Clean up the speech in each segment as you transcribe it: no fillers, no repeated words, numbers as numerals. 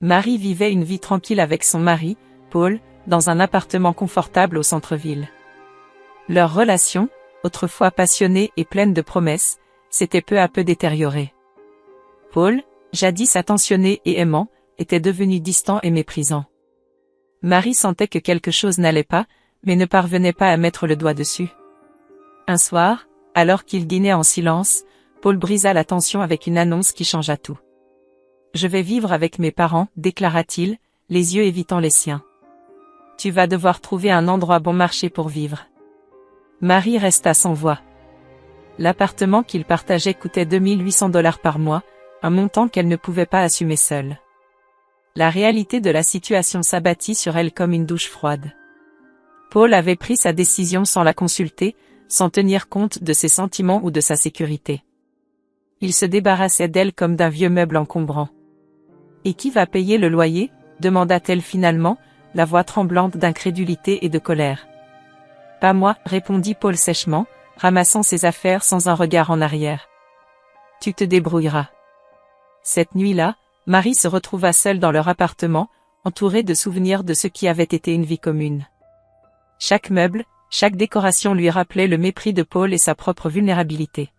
Marie vivait une vie tranquille avec son mari, Paul, dans un appartement confortable au centre-ville. Leur relation, autrefois passionnée et pleine de promesses, s'était peu à peu détériorée. Paul, jadis attentionné et aimant, était devenu distant et méprisant. Marie sentait que quelque chose n'allait pas, mais ne parvenait pas à mettre le doigt dessus. Un soir, alors qu'ils dînaient en silence, Paul brisa la tension avec une annonce qui changea tout. « Je vais vivre avec mes parents », déclara-t-il, les yeux évitant les siens. « Tu vas devoir trouver un endroit bon marché pour vivre. » Marie resta sans voix. L'appartement qu'ils partageaient coûtait 2800 $ par mois, un montant qu'elle ne pouvait pas assumer seule. La réalité de la situation s'abattit sur elle comme une douche froide. Paul avait pris sa décision sans la consulter, sans tenir compte de ses sentiments ou de sa sécurité. Il se débarrassait d'elle comme d'un vieux meuble encombrant. « Et qui va payer le loyer ?» demanda-t-elle finalement, la voix tremblante d'incrédulité et de colère. « Pas moi », répondit Paul sèchement, ramassant ses affaires sans un regard en arrière. « Tu te débrouilleras. » Cette nuit-là, Marie se retrouva seule dans leur appartement, entourée de souvenirs de ce qui avait été une vie commune. Chaque meuble, chaque décoration lui rappelait le mépris de Paul et sa propre vulnérabilité.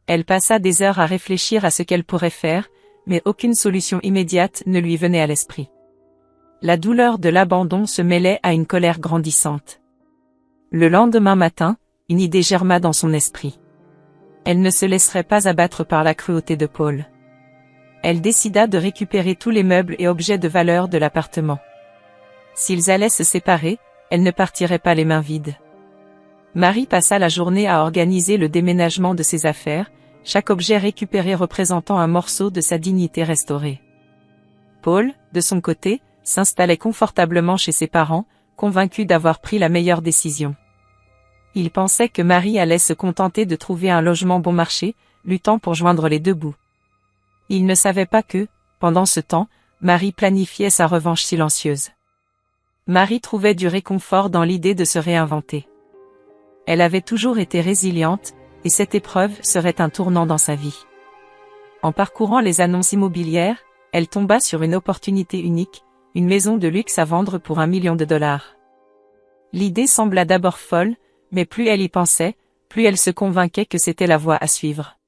Elle passa des heures à réfléchir à ce qu'elle pourrait faire, mais aucune solution immédiate ne lui venait à l'esprit. La douleur de l'abandon se mêlait à une colère grandissante. Le lendemain matin, une idée germa dans son esprit. Elle ne se laisserait pas abattre par la cruauté de Paul. Elle décida de récupérer tous les meubles et objets de valeur de l'appartement. S'ils allaient se séparer, elle ne partirait pas les mains vides. Marie passa la journée à organiser le déménagement de ses affaires, chaque objet récupéré représentant un morceau de sa dignité restaurée. Paul, de son côté, s'installait confortablement chez ses parents, convaincu d'avoir pris la meilleure décision. Il pensait que Marie allait se contenter de trouver un logement bon marché, luttant pour joindre les deux bouts. Il ne savait pas que, pendant ce temps, Marie planifiait sa revanche silencieuse. Marie trouvait du réconfort dans l'idée de se réinventer. Elle avait toujours été résiliente, et cette épreuve serait un tournant dans sa vie. En parcourant les annonces immobilières, elle tomba sur une opportunité unique, une maison de luxe à vendre pour $1 million. L'idée sembla d'abord folle, mais plus elle y pensait, plus elle se convainquait que c'était la voie à suivre.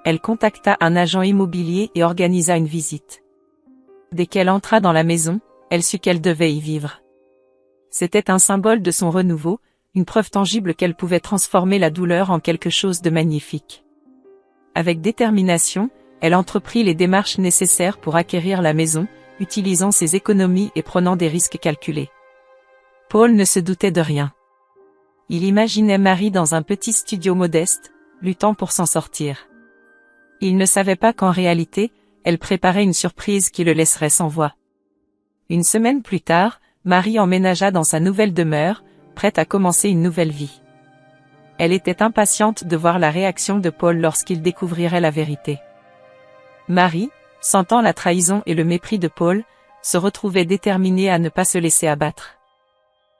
Elle contacta un agent immobilier et organisa une visite. Dès qu'elle entra dans la maison, elle sut qu'elle devait y vivre. C'était un symbole de son renouveau, une preuve tangible qu'elle pouvait transformer la douleur en quelque chose de magnifique. Avec détermination, elle entreprit les démarches nécessaires pour acquérir la maison, utilisant ses économies et prenant des risques calculés. Paul ne se doutait de rien. Il imaginait Marie dans un petit studio modeste, luttant pour s'en sortir. Il ne savait pas qu'en réalité, elle préparait une surprise qui le laisserait sans voix. Une semaine plus tard, Marie emménagea dans sa nouvelle demeure, prête à commencer une nouvelle vie. Elle était impatiente de voir la réaction de Paul lorsqu'il découvrirait la vérité. Marie, sentant la trahison et le mépris de Paul, se retrouvait déterminée à ne pas se laisser abattre.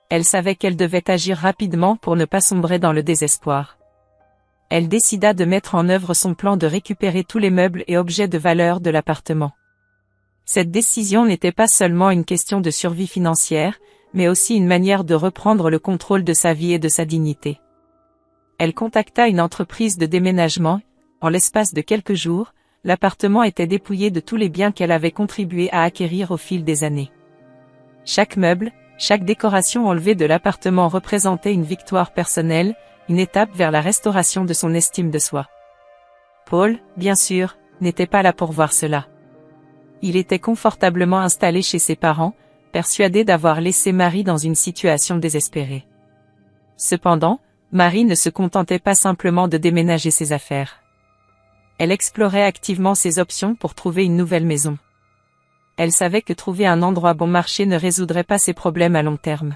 Elle savait qu'elle devait agir rapidement pour ne pas sombrer dans le désespoir. Elle décida de mettre en œuvre son plan de récupérer tous les meubles et objets de valeur de l'appartement. Cette décision n'était pas seulement une question de survie financière, mais aussi une manière de reprendre le contrôle de sa vie et de sa dignité. Elle contacta une entreprise de déménagement. En l'espace de quelques jours, l'appartement était dépouillé de tous les biens qu'elle avait contribué à acquérir au fil des années. Chaque meuble, chaque décoration enlevée de l'appartement représentait une victoire personnelle, une étape vers la restauration de son estime de soi. Paul, bien sûr, n'était pas là pour voir cela. Il était confortablement installé chez ses parents, persuadé d'avoir laissé Marie dans une situation désespérée. Cependant, Marie ne se contentait pas simplement de déménager ses affaires. Elle explorait activement ses options pour trouver une nouvelle maison. Elle savait que trouver un endroit bon marché ne résoudrait pas ses problèmes à long terme.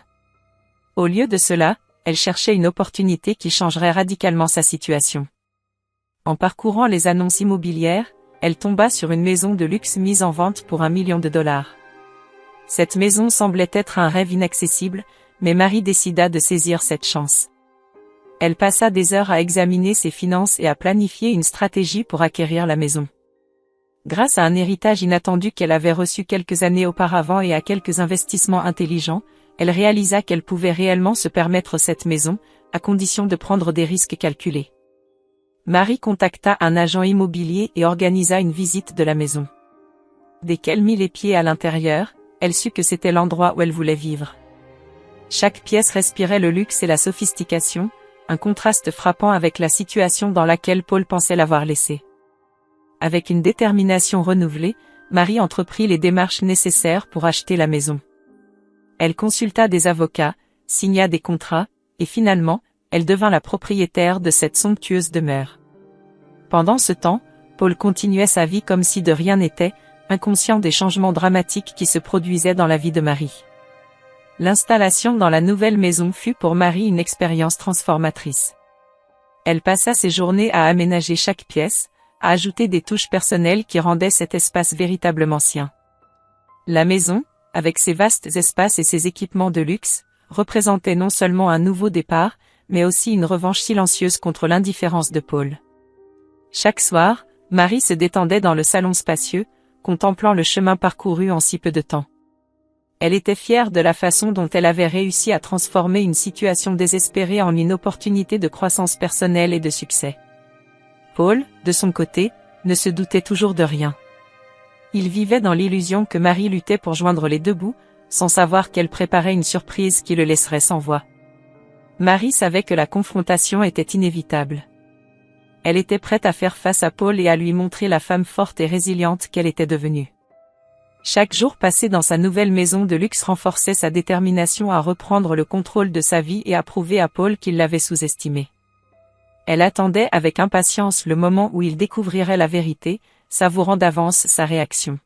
Au lieu de cela, elle cherchait une opportunité qui changerait radicalement sa situation. En parcourant les annonces immobilières, elle tomba sur une maison de luxe mise en vente pour $1 million. Cette maison semblait être un rêve inaccessible, mais Marie décida de saisir cette chance. Elle passa des heures à examiner ses finances et à planifier une stratégie pour acquérir la maison. Grâce à un héritage inattendu qu'elle avait reçu quelques années auparavant et à quelques investissements intelligents, elle réalisa qu'elle pouvait réellement se permettre cette maison, à condition de prendre des risques calculés. Marie contacta un agent immobilier et organisa une visite de la maison. Dès qu'elle mit les pieds à l'intérieur, elle sut que c'était l'endroit où elle voulait vivre. Chaque pièce respirait le luxe et la sophistication, un contraste frappant avec la situation dans laquelle Paul pensait l'avoir laissée. Avec une détermination renouvelée, Marie entreprit les démarches nécessaires pour acheter la maison. Elle consulta des avocats, signa des contrats, et finalement, elle devint la propriétaire de cette somptueuse demeure. Pendant ce temps, Paul continuait sa vie comme si de rien n'était, inconscient des changements dramatiques qui se produisaient dans la vie de Marie. L'installation dans la nouvelle maison fut pour Marie une expérience transformatrice. Elle passa ses journées à aménager chaque pièce, à ajouter des touches personnelles qui rendaient cet espace véritablement sien. La maison, avec ses vastes espaces et ses équipements de luxe, représentait non seulement un nouveau départ, mais aussi une revanche silencieuse contre l'indifférence de Paul. Chaque soir, Marie se détendait dans le salon spacieux, contemplant le chemin parcouru en si peu de temps. Elle était fière de la façon dont elle avait réussi à transformer une situation désespérée en une opportunité de croissance personnelle et de succès. Paul, de son côté, ne se doutait toujours de rien. Il vivait dans l'illusion que Marie luttait pour joindre les deux bouts, sans savoir qu'elle préparait une surprise qui le laisserait sans voix. Marie savait que la confrontation était inévitable. Elle était prête à faire face à Paul et à lui montrer la femme forte et résiliente qu'elle était devenue. Chaque jour passé dans sa nouvelle maison de luxe renforçait sa détermination à reprendre le contrôle de sa vie et à prouver à Paul qu'il l'avait sous-estimée. Elle attendait avec impatience le moment où il découvrirait la vérité, savourant d'avance sa réaction.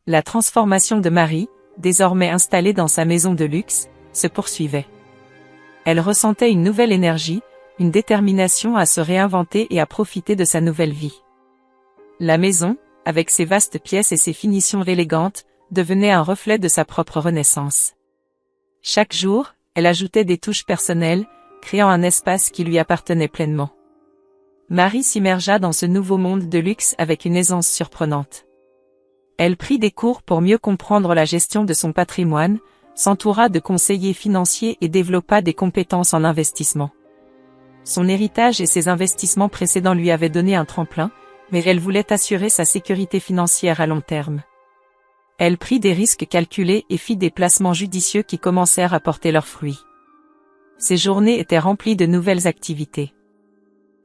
La transformation de Marie, désormais installée dans sa maison de luxe, se poursuivait. Elle ressentait une nouvelle énergie, une détermination à se réinventer et à profiter de sa nouvelle vie. La maison, avec ses vastes pièces et ses finitions élégantes, devenait un reflet de sa propre renaissance. Chaque jour, elle ajoutait des touches personnelles, créant un espace qui lui appartenait pleinement. Marie s'immergea dans ce nouveau monde de luxe avec une aisance surprenante. Elle prit des cours pour mieux comprendre la gestion de son patrimoine, s'entoura de conseillers financiers et développa des compétences en investissement. Son héritage et ses investissements précédents lui avaient donné un tremplin, mais elle voulait assurer sa sécurité financière à long terme. Elle prit des risques calculés et fit des placements judicieux qui commencèrent à porter leurs fruits. Ses journées étaient remplies de nouvelles activités.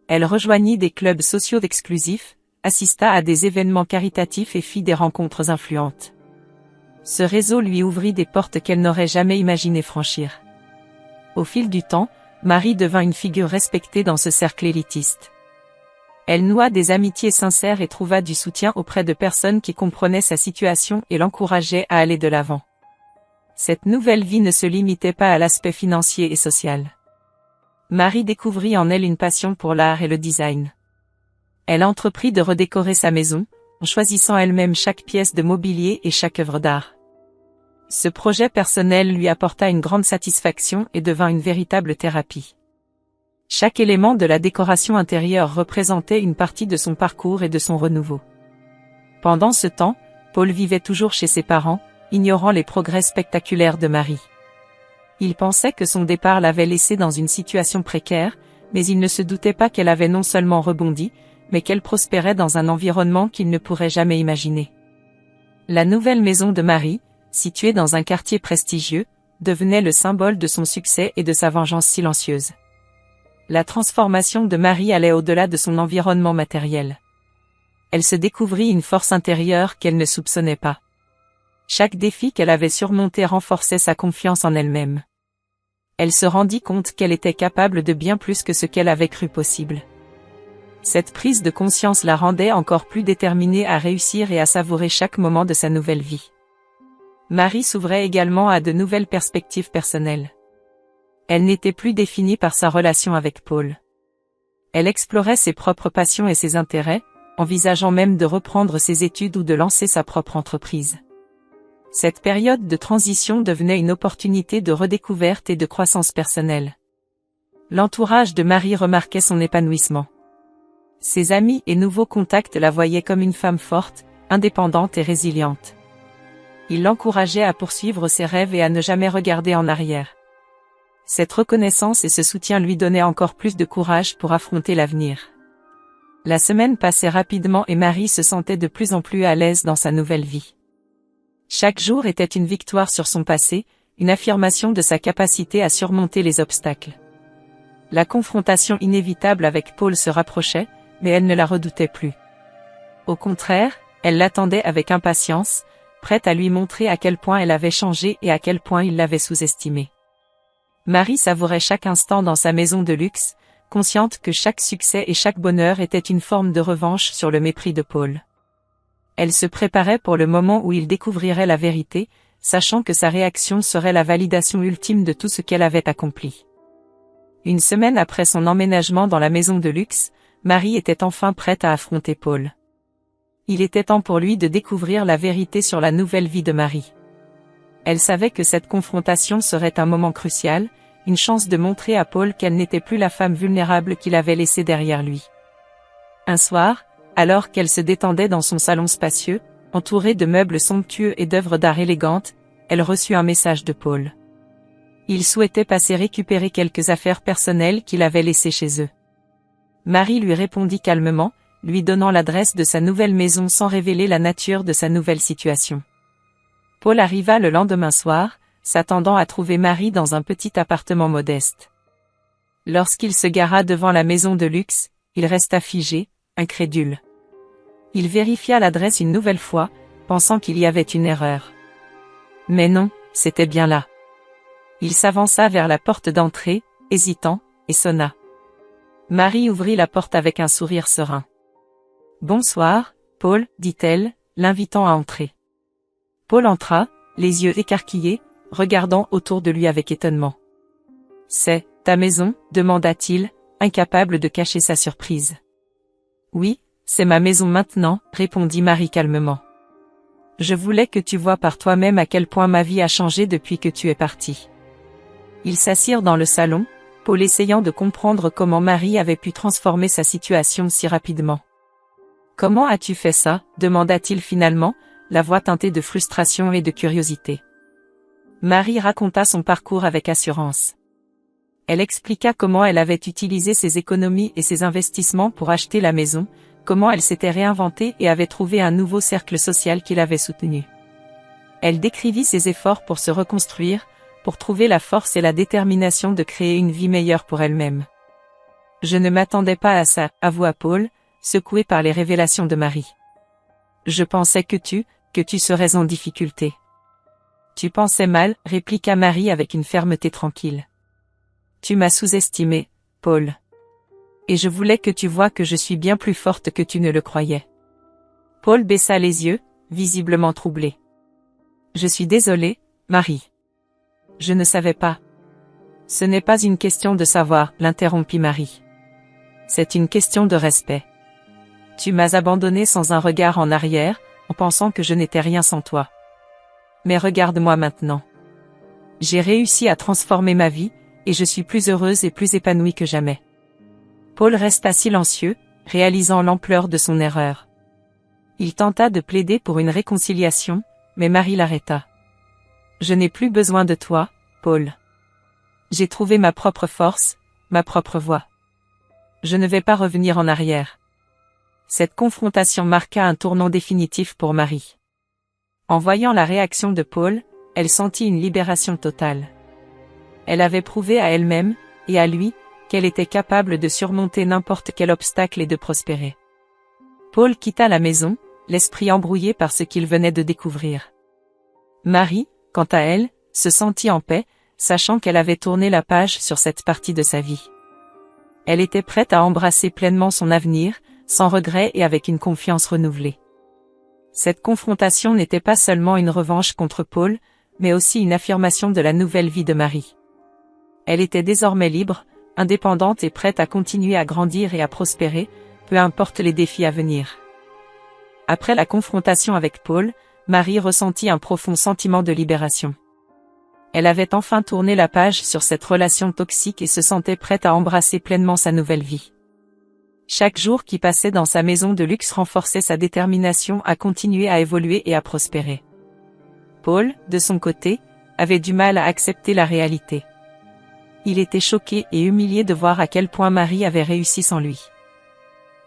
Elle rejoignit des clubs sociaux exclusifs, assista à des événements caritatifs et fit des rencontres influentes. Ce réseau lui ouvrit des portes qu'elle n'aurait jamais imaginé franchir. Au fil du temps, Marie devint une figure respectée dans ce cercle élitiste. Elle noua des amitiés sincères et trouva du soutien auprès de personnes qui comprenaient sa situation et l'encourageaient à aller de l'avant. Cette nouvelle vie ne se limitait pas à l'aspect financier et social. Marie découvrit en elle une passion pour l'art et le design. Elle entreprit de redécorer sa maison, en choisissant elle-même chaque pièce de mobilier et chaque œuvre d'art. Ce projet personnel lui apporta une grande satisfaction et devint une véritable thérapie. Chaque élément de la décoration intérieure représentait une partie de son parcours et de son renouveau. Pendant ce temps, Paul vivait toujours chez ses parents, ignorant les progrès spectaculaires de Marie. Il pensait que son départ l'avait laissée dans une situation précaire, mais il ne se doutait pas qu'elle avait non seulement rebondi, mais qu'elle prospérait dans un environnement qu'il ne pourrait jamais imaginer. La nouvelle maison de Marie, située dans un quartier prestigieux, devenait le symbole de son succès et de sa vengeance silencieuse. La transformation de Marie allait au-delà de son environnement matériel. Elle se découvrit une force intérieure qu'elle ne soupçonnait pas. Chaque défi qu'elle avait surmonté renforçait sa confiance en elle-même. Elle se rendit compte qu'elle était capable de bien plus que ce qu'elle avait cru possible. Cette prise de conscience la rendait encore plus déterminée à réussir et à savourer chaque moment de sa nouvelle vie. Marie s'ouvrait également à de nouvelles perspectives personnelles. Elle n'était plus définie par sa relation avec Paul. Elle explorait ses propres passions et ses intérêts, envisageant même de reprendre ses études ou de lancer sa propre entreprise. Cette période de transition devenait une opportunité de redécouverte et de croissance personnelle. L'entourage de Marie remarquait son épanouissement. Ses amis et nouveaux contacts la voyaient comme une femme forte, indépendante et résiliente. Ils l'encourageaient à poursuivre ses rêves et à ne jamais regarder en arrière. Cette reconnaissance et ce soutien lui donnaient encore plus de courage pour affronter l'avenir. La semaine passait rapidement et Marie se sentait de plus en plus à l'aise dans sa nouvelle vie. Chaque jour était une victoire sur son passé, une affirmation de sa capacité à surmonter les obstacles. La confrontation inévitable avec Paul se rapprochait, mais elle ne la redoutait plus. Au contraire, elle l'attendait avec impatience, prête à lui montrer à quel point elle avait changé et à quel point il l'avait sous-estimée. Marie savourait chaque instant dans sa maison de luxe, consciente que chaque succès et chaque bonheur était une forme de revanche sur le mépris de Paul. Elle se préparait pour le moment où il découvrirait la vérité, sachant que sa réaction serait la validation ultime de tout ce qu'elle avait accompli. Une semaine après son emménagement dans la maison de luxe, Marie était enfin prête à affronter Paul. Il était temps pour lui de découvrir la vérité sur la nouvelle vie de Marie. Elle savait que cette confrontation serait un moment crucial, une chance de montrer à Paul qu'elle n'était plus la femme vulnérable qu'il avait laissée derrière lui. Un soir, alors qu'elle se détendait dans son salon spacieux, entourée de meubles somptueux et d'œuvres d'art élégantes, elle reçut un message de Paul. Il souhaitait passer récupérer quelques affaires personnelles qu'il avait laissées chez eux. Marie lui répondit calmement, lui donnant l'adresse de sa nouvelle maison sans révéler la nature de sa nouvelle situation. Paul arriva le lendemain soir, s'attendant à trouver Marie dans un petit appartement modeste. Lorsqu'il se gara devant la maison de luxe, il resta figé, incrédule. Il vérifia l'adresse une nouvelle fois, pensant qu'il y avait une erreur. Mais non, c'était bien là. Il s'avança vers la porte d'entrée, hésitant, et sonna. Marie ouvrit la porte avec un sourire serein. « Bonsoir, Paul, dit-elle, l'invitant à entrer. Paul entra, les yeux écarquillés, regardant autour de lui avec étonnement. « C'est ta maison ?» demanda-t-il, incapable de cacher sa surprise. « Oui, c'est ma maison maintenant » répondit Marie calmement. « Je voulais que tu vois par toi-même à quel point ma vie a changé depuis que tu es parti. » Ils s'assirent dans le salon, Paul essayant de comprendre comment Marie avait pu transformer sa situation si rapidement. « Comment as-tu fait ça ?» demanda-t-il finalement, la voix teintée de frustration et de curiosité. Marie raconta son parcours avec assurance. Elle expliqua comment elle avait utilisé ses économies et ses investissements pour acheter la maison, comment elle s'était réinventée et avait trouvé un nouveau cercle social qui l'avait soutenue. Elle décrivit ses efforts pour se reconstruire, pour trouver la force et la détermination de créer une vie meilleure pour elle-même. « Je ne m'attendais pas à ça », avoua Paul, secoué par les révélations de Marie. « Je pensais que tu serais en difficulté. » « Tu pensais mal », répliqua Marie avec une fermeté tranquille. « Tu m'as sous-estimé, Paul. Et je voulais que tu vois que je suis bien plus forte que tu ne le croyais. » Paul baissa les yeux, visiblement troublé. « Je suis désolé, Marie. Je ne savais pas. »« Ce n'est pas une question de savoir », l'interrompit Marie. « C'est une question de respect. Tu m'as abandonné sans un regard en arrière, en pensant que je n'étais rien sans toi. Mais regarde-moi maintenant. J'ai réussi à transformer ma vie, et je suis plus heureuse et plus épanouie que jamais. » Paul resta silencieux, réalisant l'ampleur de son erreur. Il tenta de plaider pour une réconciliation, mais Marie l'arrêta. « Je n'ai plus besoin de toi, Paul. J'ai trouvé ma propre force, ma propre voie. Je ne vais pas revenir en arrière. » Cette confrontation marqua un tournant définitif pour Marie. En voyant la réaction de Paul, elle sentit une libération totale. Elle avait prouvé à elle-même, et à lui, qu'elle était capable de surmonter n'importe quel obstacle et de prospérer. Paul quitta la maison, l'esprit embrouillé par ce qu'il venait de découvrir. Marie, quant à elle, se sentit en paix, sachant qu'elle avait tourné la page sur cette partie de sa vie. Elle était prête à embrasser pleinement son avenir, sans regret et avec une confiance renouvelée. Cette confrontation n'était pas seulement une revanche contre Paul, mais aussi une affirmation de la nouvelle vie de Marie. Elle était désormais libre, indépendante et prête à continuer à grandir et à prospérer, peu importe les défis à venir. Après la confrontation avec Paul, Marie ressentit un profond sentiment de libération. Elle avait enfin tourné la page sur cette relation toxique et se sentait prête à embrasser pleinement sa nouvelle vie. Chaque jour qui passait dans sa maison de luxe renforçait sa détermination à continuer à évoluer et à prospérer. Paul, de son côté, avait du mal à accepter la réalité. Il était choqué et humilié de voir à quel point Marie avait réussi sans lui.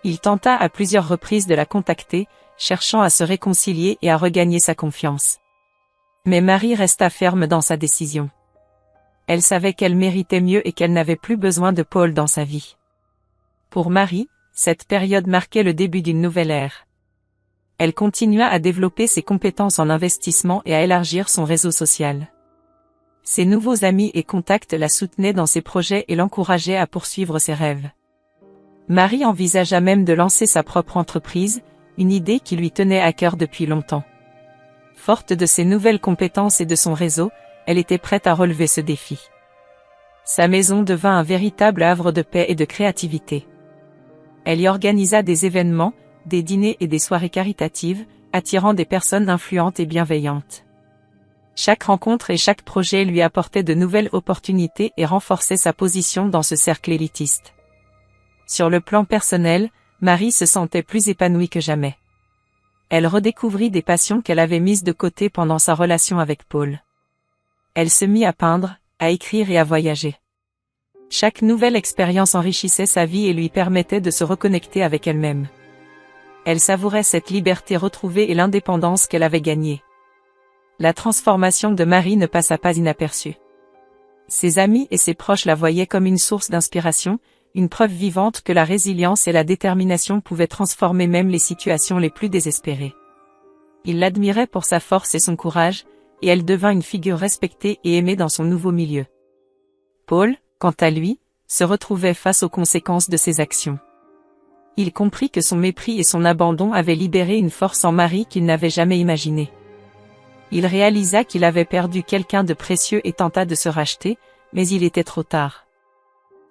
Il tenta à plusieurs reprises de la contacter, cherchant à se réconcilier et à regagner sa confiance. Mais Marie resta ferme dans sa décision. Elle savait qu'elle méritait mieux et qu'elle n'avait plus besoin de Paul dans sa vie. Pour Marie, cette période marquait le début d'une nouvelle ère. Elle continua à développer ses compétences en investissement et à élargir son réseau social. Ses nouveaux amis et contacts la soutenaient dans ses projets et l'encourageaient à poursuivre ses rêves. Marie envisagea même de lancer sa propre entreprise, une idée qui lui tenait à cœur depuis longtemps. Forte de ses nouvelles compétences et de son réseau, elle était prête à relever ce défi. Sa maison devint un véritable havre de paix et de créativité. Elle y organisa des événements, des dîners et des soirées caritatives, attirant des personnes influentes et bienveillantes. Chaque rencontre et chaque projet lui apportait de nouvelles opportunités et renforçait sa position dans ce cercle élitiste. Sur le plan personnel, Marie se sentait plus épanouie que jamais. Elle redécouvrit des passions qu'elle avait mises de côté pendant sa relation avec Paul. Elle se mit à peindre, à écrire et à voyager. Chaque nouvelle expérience enrichissait sa vie et lui permettait de se reconnecter avec elle-même. Elle savourait cette liberté retrouvée et l'indépendance qu'elle avait gagnée. La transformation de Marie ne passa pas inaperçue. Ses amis et ses proches la voyaient comme une source d'inspiration, une preuve vivante que la résilience et la détermination pouvaient transformer même les situations les plus désespérées. Ils l'admiraient pour sa force et son courage, et elle devint une figure respectée et aimée dans son nouveau milieu. Paul, quant à lui, se retrouvait face aux conséquences de ses actions. Il comprit que son mépris et son abandon avaient libéré une force en Marie qu'il n'avait jamais imaginée. Il réalisa qu'il avait perdu quelqu'un de précieux et tenta de se racheter, mais il était trop tard.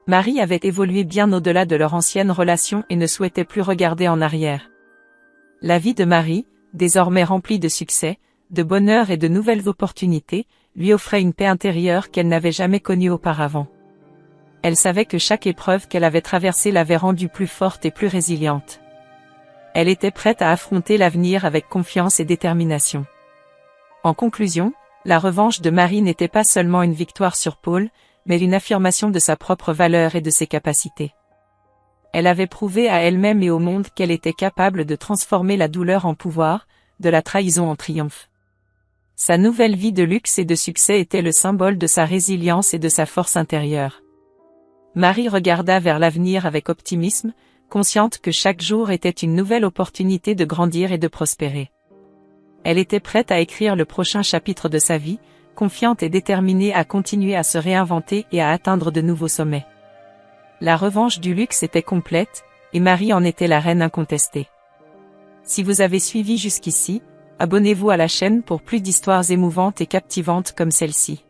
Marie avait évolué bien au-delà de leur ancienne relation et ne souhaitait plus regarder en arrière. La vie de Marie, désormais remplie de succès, de bonheur et de nouvelles opportunités, lui offrait une paix intérieure qu'elle n'avait jamais connue auparavant. Elle savait que chaque épreuve qu'elle avait traversée l'avait rendue plus forte et plus résiliente. Elle était prête à affronter l'avenir avec confiance et détermination. En conclusion, la revanche de Marie n'était pas seulement une victoire sur Paul, mais une affirmation de sa propre valeur et de ses capacités. Elle avait prouvé à elle-même et au monde qu'elle était capable de transformer la douleur en pouvoir, de la trahison en triomphe. Sa nouvelle vie de luxe et de succès était le symbole de sa résilience et de sa force intérieure. Marie regarda vers l'avenir avec optimisme, consciente que chaque jour était une nouvelle opportunité de grandir et de prospérer. Elle était prête à écrire le prochain chapitre de sa vie, confiante et déterminée à continuer à se réinventer et à atteindre de nouveaux sommets. La revanche du luxe était complète, et Marie en était la reine incontestée. Si vous avez suivi jusqu'ici, abonnez-vous à la chaîne pour plus d'histoires émouvantes et captivantes comme celle-ci.